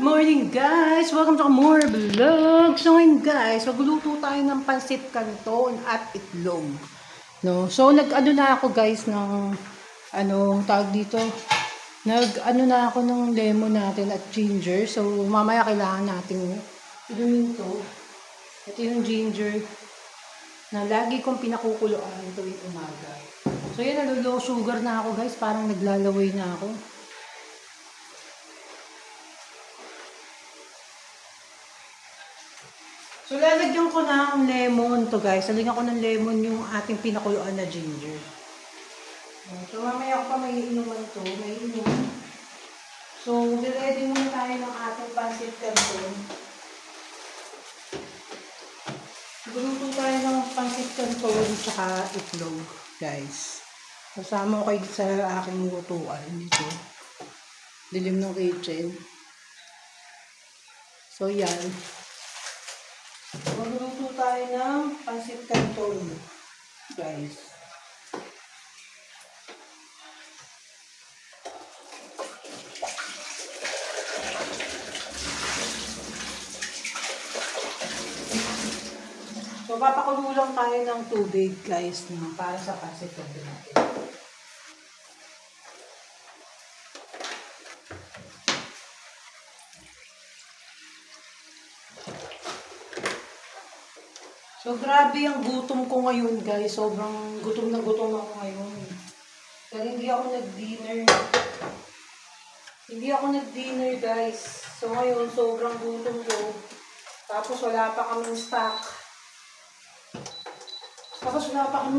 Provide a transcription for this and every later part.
morning guys! Welcome to more vlog! So ngayon guys, magluluto tayo ng pansit canton at itlog. No? So nag-ano na ako guys ng tawag dito. Nag-ano na ako ng lemon natin at ginger. So mamaya kailangan natin inumin to. Ito yung ginger na lagi kong pinakukuluan tuwing umaga. So yan, nalo-low sugar na ako guys. Parang naglalaway na ako. So, lalagyan ko ng lemon to guys. Lalagyan ko ng lemon yung ating pinakuluan na ginger. So, mamaya ko pa may inuman to. May inuman. So, ready muna tayo ng ating pansit canton. Guluto tayo ng pansit canton tsaka itlog guys. Kasama ko kayo sa aking lutuan dito. Dilim ng kitchen. So, yan. Magluluto tayo ng pansit canton, guys. So, papakulo lang tayo ng tubig, guys, na para sa pansit canton natin. So, grabe ang gutom ko ngayon, guys. Sobrang gutom na gutom ako ngayon. Dahil hindi ako nag-dinner. Hindi ako nag-dinner, guys. So, ngayon, sobrang gutom ko. Tapos, wala pa kaming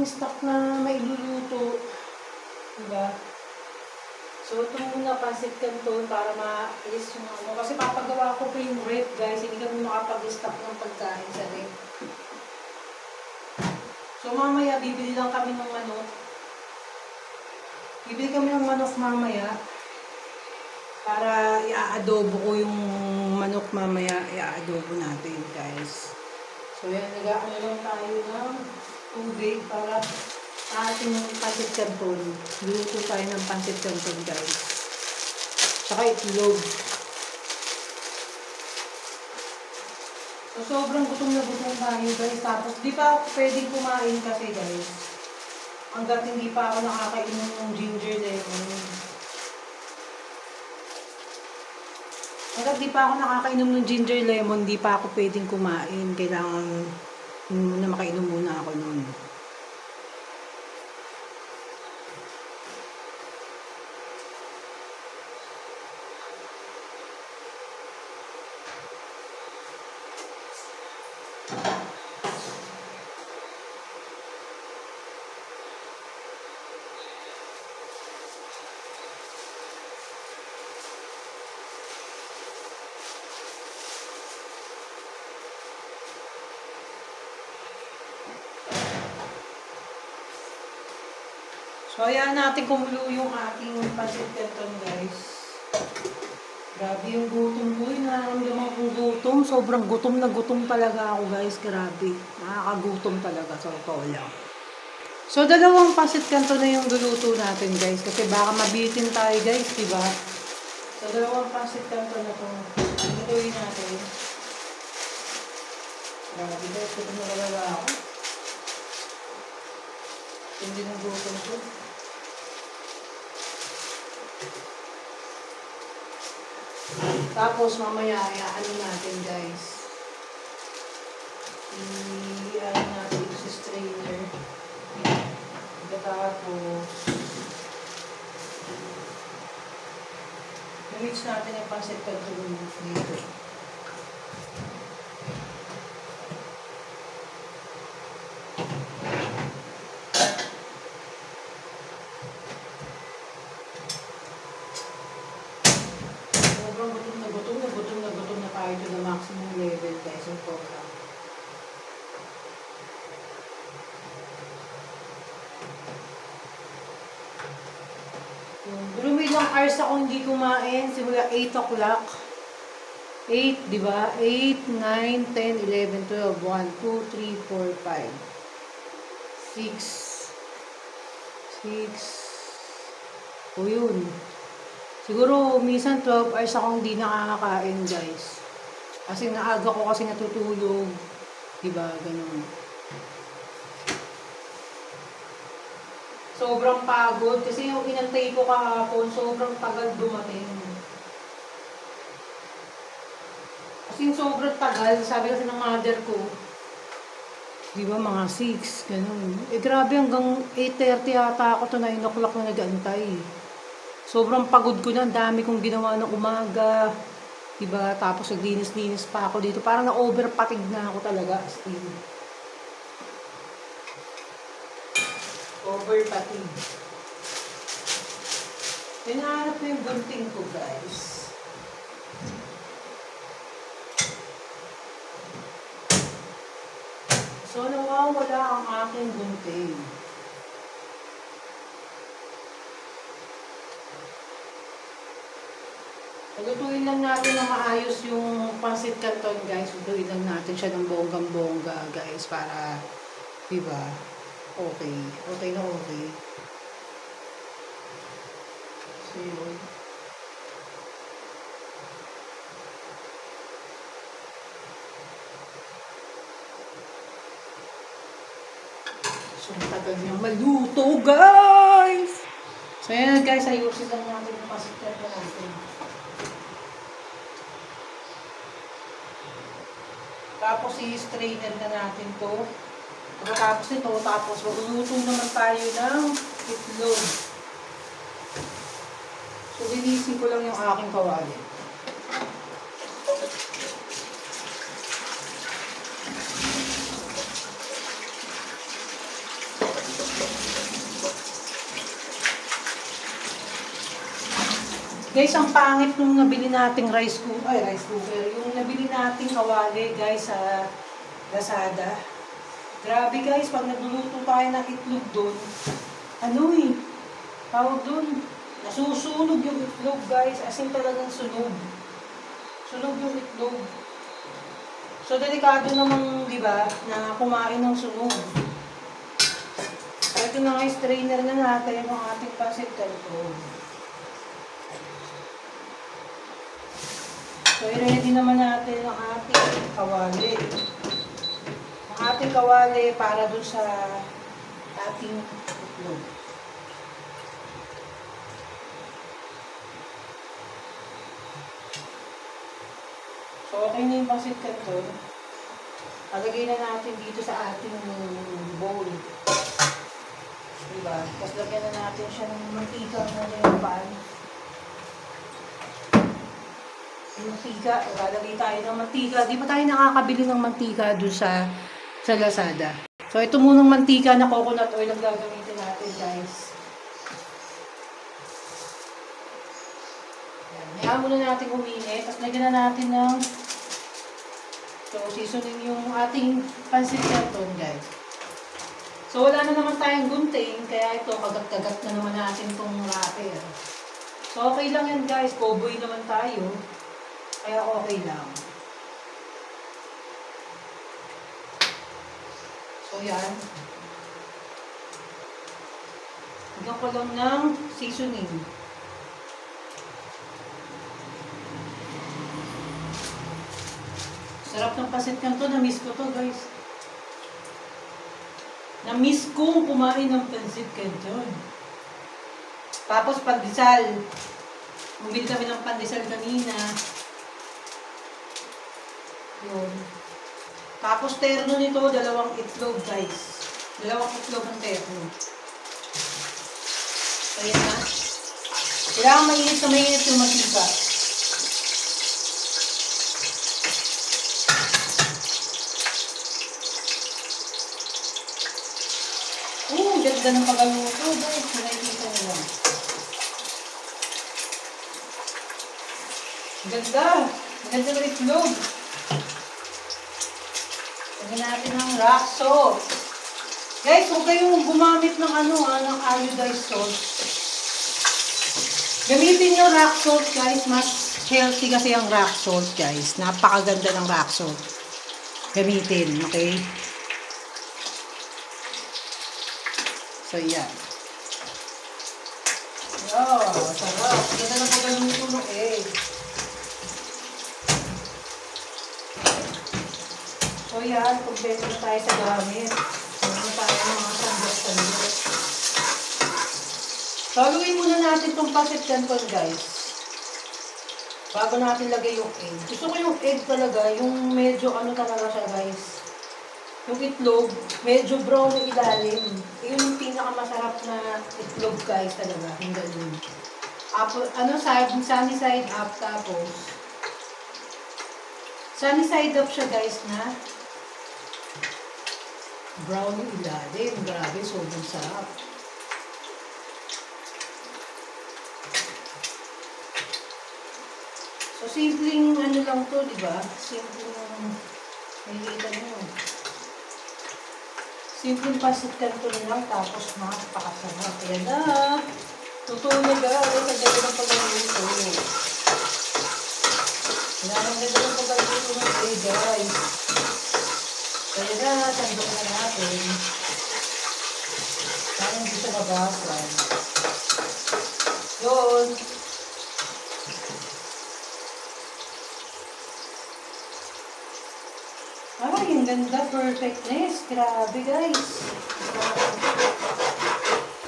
stock. Na mailuluto. Diba? So, ito muna, pansit canton para ma-alis yung ano. Kasi papagawa ko pa yung rep, guys. Hindi kami makapag-stock ng pagkain sa rep. So, mamaya, bibili lang kami ng manok. Bibili kami ng manok mamaya. Para i-adobo ko yung manok mamaya. I-adobo natin, guys. So, yan. Nag-aano lang tayo ng tubig para ating pansit canton. Luto tayo ng pansit canton, guys. Tsaka itlog. So, sobrang gutom na gutom tayo guys. Tapos, di pa ako pwedeng kumain kasi guys. Hanggat hindi pa ako nakakainom ng ginger lemon. Hanggat di pa ako nakakainom ng ginger lemon, di pa ako pwedeng kumain. Kailangan na makainom muna ako nun. So, ayan natin kumulo yung ating pansit canton, guys. Grabe yung gutom ko. Nararamdaman kong gutom. Sobrang gutom na gutom talaga ako, guys. Grabe. Nakakagutom talaga. So, totoo lang. So, dalawang pansit canton na yung luluto natin, guys. Kasi baka mabitin tayo, guys. Diba? So, dalawang pansit canton na itong lutuin natin. Grabe, guys. Gutom na talaga ako. Hindi ng gutom ko. Tapos mamaya ano natin guys. I-ano natin sa strainer. Tapos i-mix natin yung pansit canton dito. Gutom na tayo to the maximum level guys yung program. Durumi lang hours ako hindi kumain. Simula 8 o'clock. 8, diba? 8, 9, 10, 11, 12, 1, 2, 3, 4, 5, 6. O yun. Siguro, minsan 12 hours akong hindi nakakakain, guys. Kasi naaga ko kasi natutulog. Diba? Ganun. Sobrang pagod. Kasi yung inantay ko kahapon, sobrang tagal dumating. Kasi sobrang tagal, sabi kasi ng mother ko, di ba mga 6, ganun. Grabe hanggang 8:30 yata ako to 9 o'clock na nag-antay. Sobrang pagod ko na, dami kong ginawa ng umaga. Diba? Tapos naglinis-linis pa ako dito. Parang na-overpatig na ako talaga. Still. Overpatig. Hinahanap ko yung gunting ko, guys. So, nawawala ang aking gunting. Lutuin lang natin na maayos yung pancit canton, guys. Lutuin lang natin siya ng bonggang-bongga, guys, para, diba, okay. Okay na okay. So, yun. So, tagal niyang maluto, guys! So, yan, guys. Ayusin lang natin yung pancit canton natin. Tapos i-strainer na natin to. Pagkatapos nito, tapos magluluto naman tayo ng itlog. So, linisin ko lang yung aking kawali. Guys, ang pangit nung nabili nating rice cooker. Yung nabili nating kawali, guys, sa Lazada. Grabe, guys, pag nagluluto tayo ng itlog doon, tawag doon, nasusunog yung itlog, guys. As in talagang sunog. Sunog yung itlog. So, delikado namang, di ba, na kumain ng sunog. So, ito na nga, strainer na natin yung ating pancit canton. So, i-ready naman natin ang ating kawali. Ang ating kawali para dun sa ating itlog. So, okay na yung pancit canton. Alagay na natin dito sa ating bowl. Diba? Tapos lagyan na natin siya ng mantika na yung pan. Mantika, lalagay tayo ng mantika. Di ba tayo nakakabili ng mantika doon sa Lazada? So, ito munang mantika na coconut oil ang gagamitin natin, guys. Yan. Hayaan muna natin uminit. Tapos lagyan na natin ng seasoning yung ating pancit canton, guys. So, wala na naman tayong gunting. Kaya ito, kagat-kagat na naman natin itong wrapper. So, okay lang yan, guys. Cowboy naman tayo. Kaya okay lang. So, yan. Higyan ko lang ng seasoning. Sarap ng pancit canton. Na-miss ko to, guys. Na-miss kong kumain ng pancit canton. Tapos, pandesal. Bumili kami ng pandesal kanina. Yun. Tapos terno nito, 2 itlog, guys. 2 itlog ang terno. So, yan na. Kailangan mainit na mainit yung mantika. Ganda ng pagkaluto, guys. Nakikita nyo lang. Ganda. Ganda ng itlog. Lagyan natin ng rock salt. Guys, huwag kayong gumamit ng ng iodized salt. Gamitin nyo rock salt, guys. Mas healthy kasi ang rock salt, guys. Napakaganda ng rock salt. Gamitin, okay? So, yan. Oh, sarap. Ganda ng pagkaluto ng egg. So yan, kompleto na tayo sa gamit. Meron na tayo mga sandok-sandok. Saluin muna natin itong pancit canton, guys. Bago natin lagay yung egg. Gusto ko yung egg talaga, yung medyo ano talaga siya, guys. Yung itlog, medyo brown na ilalim. Yun yung pinakamasarap na itlog, guys, talaga. Yung ganun. Ano side, sunny side up, tapos sunny side up siya, guys, na brown yung ilalim. Grabe, sobrang sarap. So, simpleng ano lang to, di ba? Simpleng, nakikita nyo. Simpleng pancit canton lang, tapos napakasarap. Ayan na. Totoo na, guys. Ang ganda ng pagkaluto. Ayan, ang ganda ng pagkaluto ng egg, guys. Kaya na, sandok na natin. Parang hindi siya mabasan. Yun. Ay, ang ganda. Perfectness. Grabe, guys.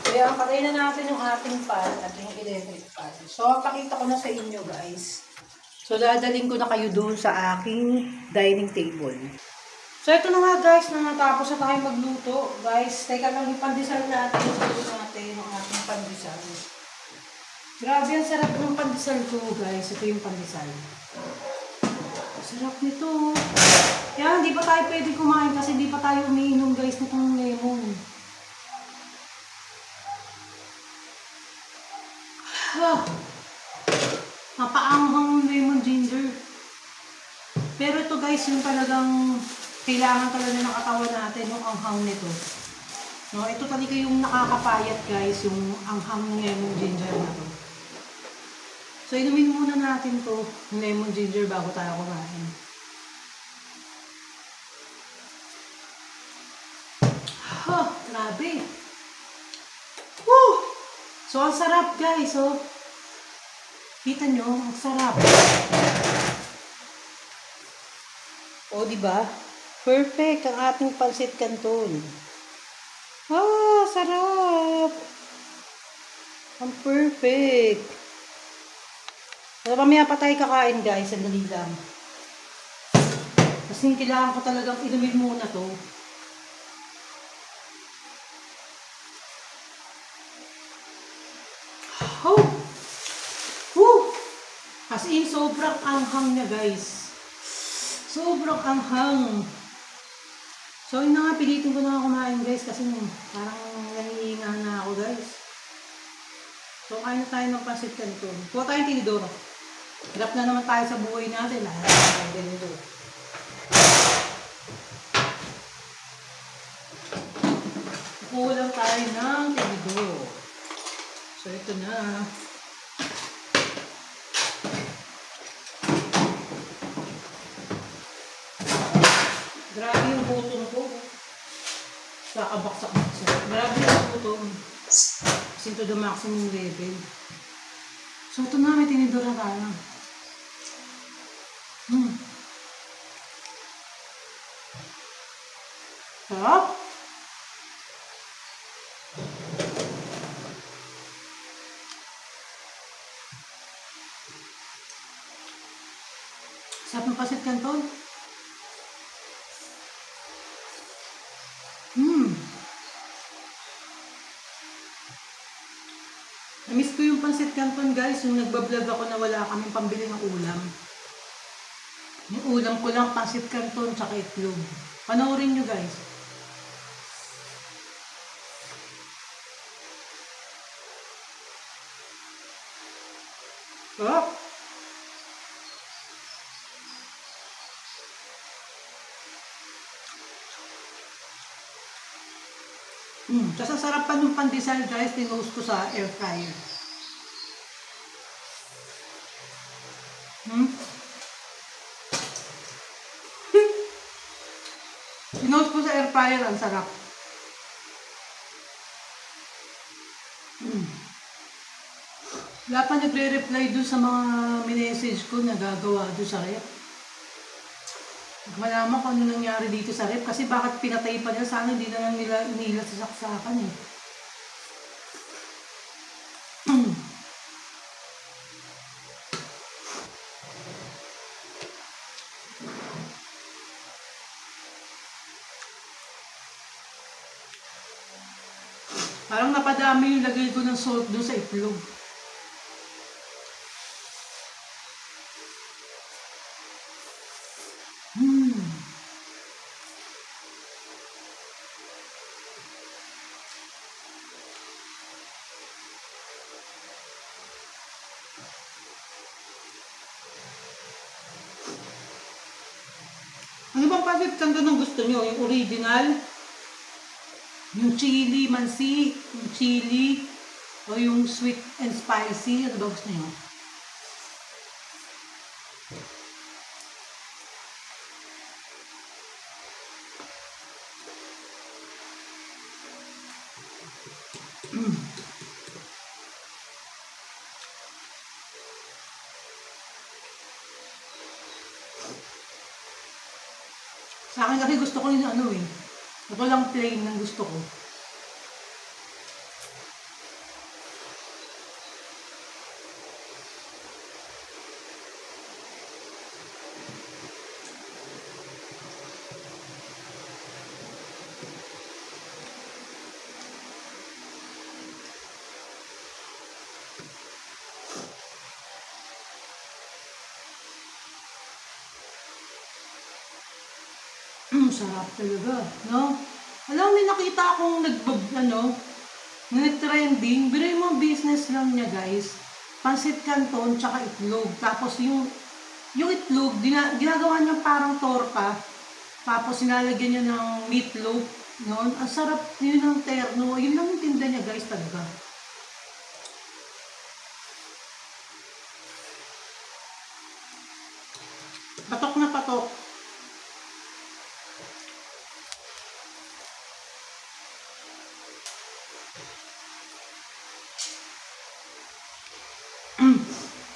Kaya, patay na natin yung ating pan at yung electric pan. So, pakita ko na sa inyo, guys. So, dadaling ko na kayo doon sa aking dining table. So, ito na nga, guys, na natapos na tayo magluto. Guys, teka lang, ipandesal natin. Ito natin yung ating pandesal. Grabe, ang sarap ng pandesal ko, guys. Ito yung pandesal. Sarap nito. Kaya hindi pa tayo pwede kumain kasi hindi pa tayo umiinom, guys, nitong lemon. Napaanghang lemon ginger. Pero ito, guys, yung talagang kailangan talaga ng katawan natin, yung anghang nito. No, ito talaga yung nakakapayat, guys, yung anghang lemon ginger na to. So, inumin muna natin to, yung lemon ginger, bago tayo kumain. Grabe. Woo! So, ang sarap, guys. So, kita nyo, ang sarap. O, diba? Perfect ang ating pancit canton. Sarap. Ang perfect. So, mamaya pa tayo kakain, guys. Sandali lang. Kasi kailangan ko talagang inumin muna to. As in, sobrang anghang niya, guys. Sobrang anghang. So, yun na nga, pilitin ko na kumain, guys, kasi parang nangihinga na ako, guys. So, kain na tayo ng pancit canton. Kuha tayong tinidor. Hirap na naman tayo sa buhay natin. Ganito. Kuha lang tayo ng tinidor. So, ito na. Grabe yung butong ko. Kakabaksak-baksak. Grabe yung butong. Kasi to the maximum level. So, ito na. May tinidor na tayo. Sarap. Sarap ng pancit canton. Namiss ko yung pancit canton, guys, yung nagbablog ako na wala kaming pambili ng ulam. Yung ulam ko lang, pancit canton, tsaka itlog. Panoorin nyo, guys. Oh! Kasi sarap pa ng pandesal, guys, tinost ko sa air fryer. Tinost ko sa air fryer, ang sarap. Wala pa nagre-reply doon sa mga minessage ko na gagawa doon sa rep. Malaman ko ano nangyari dito sa rep kasi bakit pinatay pa nila, sana hindi na lang nila inila sa saksakan eh. Parang napadami yung lagay ko ng salt doon sa itlog. Ano bang pasit kanto ng gusto nyo? Yung original? Yung chili mansi? Yung chili? O yung sweet and spicy? Ano ba gusto nyo? Sa akin kasi gusto ko yung ano eh. Ito lang plain ng gusto ko. Sarap talaga, no? Alam mo, may nakita akong nag-trending. Pero yung mga business lang niya, guys. Pansit Canton, tsaka itlog. Tapos yung itlog, ginagawa niya parang torta. Tapos nilalagyan niya ng meatloaf. No? Ang sarap yun ng terno. Yun lang yung tinda niya, guys, talaga. Patok na patok.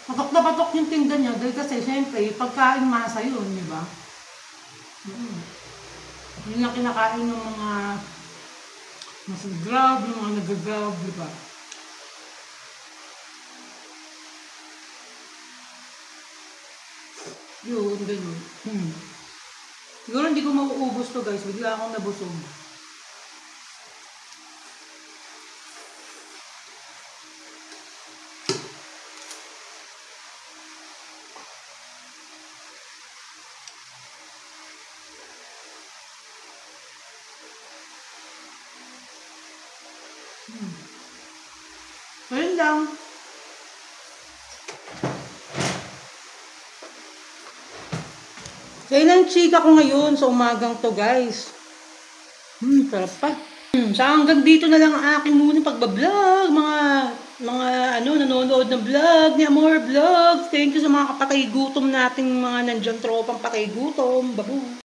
Patok na patok yung tinda niya dahil kasi syempre pagkain masa yun, di ba? Yun lang kinakain ng mga nasa grab, yung mga nag-grab, di ba? Yun, ganun. Siguro hindi ko mauubos to, guys. Bigla akong nabusog. Ayun lang. Kaya ng chika ko ngayon sa umagang to, guys. Sarap pa. So hanggang dito na lang ang aking muna pagbablog. Mga nanonood ng vlog ni Amor Vlogs. Thank you sa mga kapatay gutom nating mga nandyan tropang patay gutom. Babu.